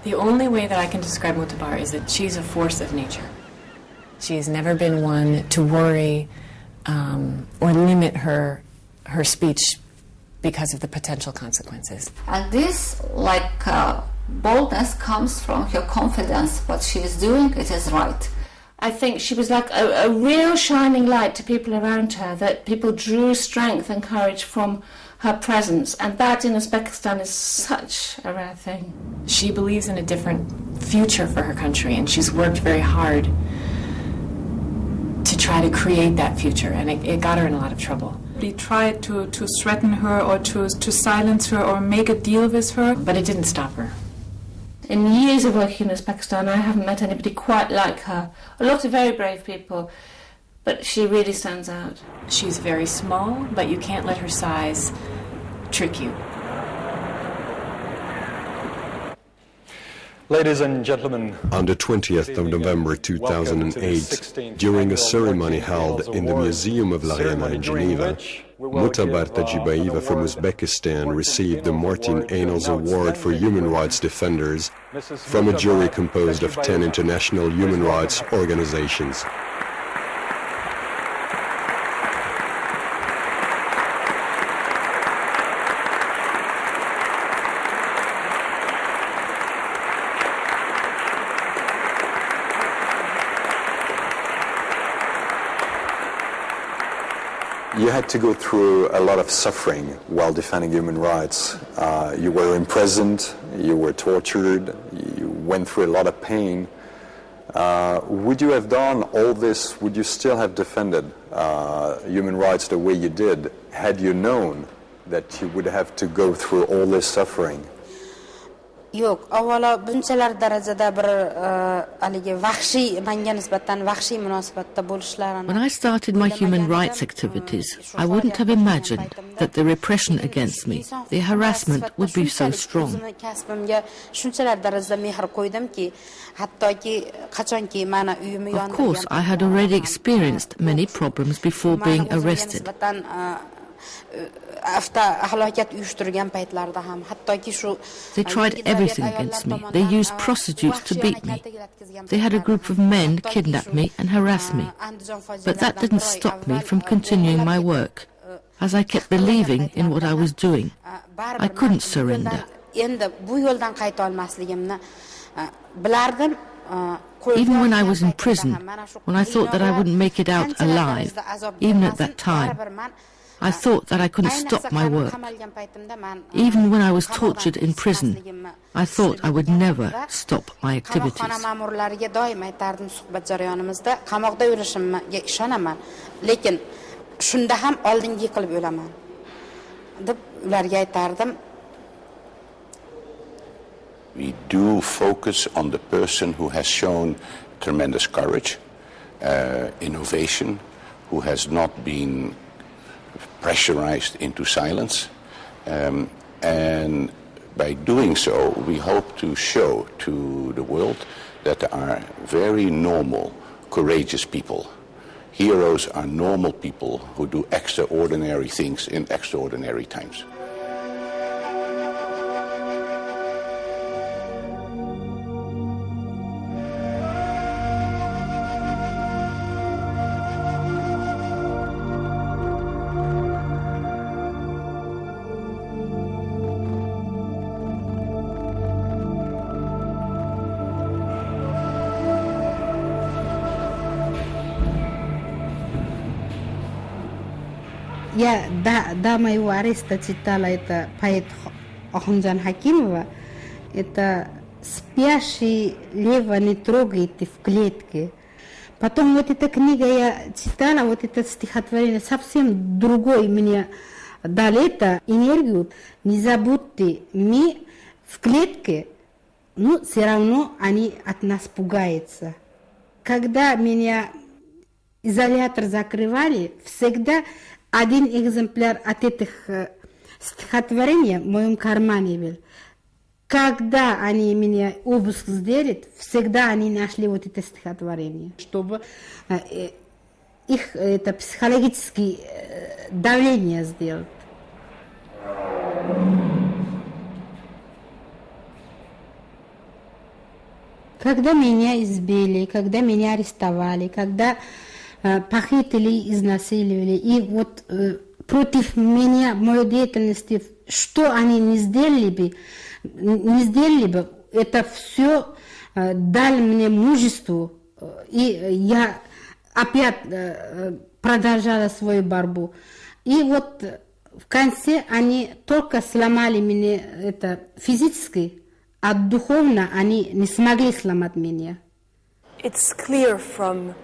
The only way that I can describe Mutabar is that she's a force of nature. She's never been one to worry or limit her speech because of the potential consequences. And this, boldness comes from her confidence. What she is doing, it is right. I think she was like a real shining light to people around her, that people drew strength and courage from her presence, and that in Uzbekistan is such a rare thing. She believes in a different future for her country, and she's worked very hard to try to create that future, and it got her in a lot of trouble. He tried to threaten her or to silence her or make a deal with her. But it didn't stop her. In years of working in Uzbekistan, I haven't met anybody quite like her. A lot of very brave people, but she really stands out. She's very small, but you can't let her size trick you. Ladies and gentlemen, on the 20th of November 2008, during a ceremony held in the Museum of l'Arena in Geneva, Mutabar Tadjibayeva from Uzbekistan received the Martin Ennals Award for Human Rights Defenders from a jury composed of 10 international human rights organizations. you had to go through a lot of suffering while defending human rights. You were imprisoned, you were tortured, you went through a lot of pain. Would you have done all this, would you still have defended human rights the way you did, had you known that you would have to go through all this suffering? Yo'q, avvalo bunchalar darajada bir haligi vahshiy, menga nisbatan vahshiy munosabatda bo'lishlarini. When I started my human rights activities, I wouldn't have imagined that the repression against me, the harassment would be so strong. Kasbimga shunchalar darajada mehr qo'ydimki, hattoki qachonki meni uyimni yondirgan. Of course, I had already experienced many problems before being arrested. They tried everything against me. They used prostitutes to beat me. They had a group of men kidnap me and harass me. But that didn't stop me from continuing my work, as I kept believing in what I was doing. I couldn't surrender. Even when I was in prison, when I thought that I wouldn't make it out alive, even at that time, I thought that I couldn't stop my work. Even when I was tortured in prison, I thought I would never stop my activities. We do focus on the person who has shown tremendous courage, innovation, who has not been pressurized into silence, and by doing so we hope to show to the world that there are very normal, courageous people. Heroes are normal people who do extraordinary things in extraordinary times. Я, да, моего ареста читала это поэт Ахунджан Хакимова. Это «Спящий лево не трогайте в клетке». Потом вот эта книга я читала, вот это стихотворение совсем другой мне дали это энергию. Не забудьте, мы в клетке, но все равно они от нас пугаются. Когда меня изолятор закрывали, всегда один экземпляр от этих стихотворений в моем кармане был. Когда они меня обыск сделали, всегда они нашли вот это стихотворение, чтобы их это психологическое давление сделать. Когда меня избили, когда меня арестовали, когда похитили, изнасиловали, и вот против меня, моей деятельности, что они не сделали бы, это все дали мне мужество, и я опять продолжала свою борьбу. И вот в конце они только сломали меня это физически, а духовно они не смогли сломать меня. It's clear from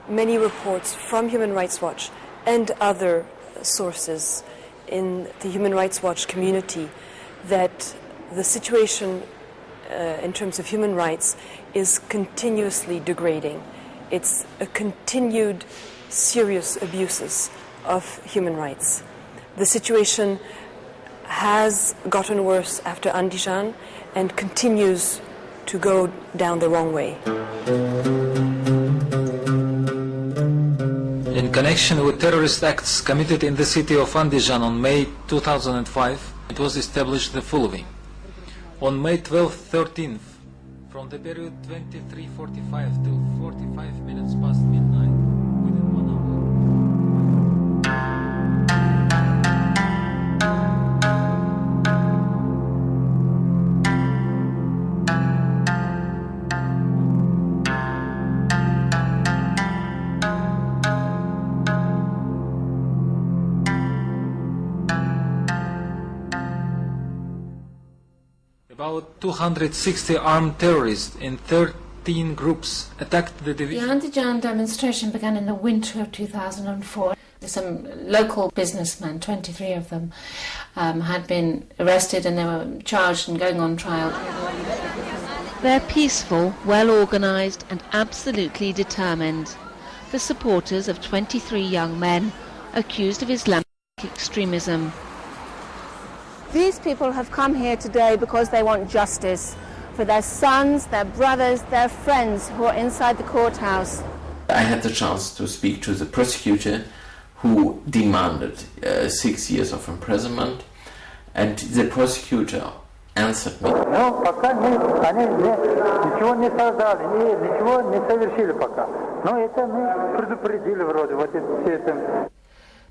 many reports from Human Rights Watch and other sources in the Human Rights Watch community that the situation in terms of human rights is continuously degrading. It's a continued serious abuses of human rights. The situation has gotten worse after Andijan and continues to go down the wrong way. In connection with terrorist acts committed in the city of Andijan on May 2005, it was established the following. On May 12-13th, from the period 23:45 till 45 minutes past midnight, within 1 hour. About 260 armed terrorists in 13 groups attacked the division. The Andijan demonstration began in the winter of 2004. Some local businessmen, 23 of them, had been arrested and they were charged and going on trial. They're peaceful, well-organised and absolutely determined. The supporters of 23 young men accused of Islamic extremism. These people have come here today because they want justice for their sons, their brothers, their friends who are inside the courthouse. I had the chance to speak to the prosecutor who demanded 6 years of imprisonment, and the prosecutor answered me.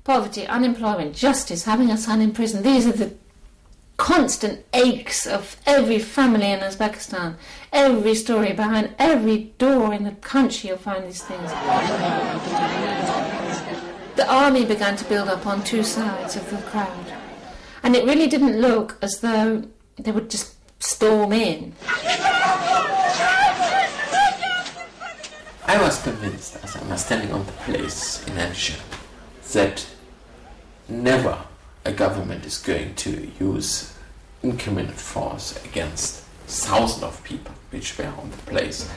Poverty, unemployment, justice, having a son in prison, these are the constant aches of every family in Uzbekistan. Every story, behind every door in the country you'll find these things. The army began to build up on two sides of the crowd, and it really didn't look as though they would just storm in. I was convinced, as I was standing on the place in Andijan, that never a government is going to use incriminated force against thousands of people which were on the place.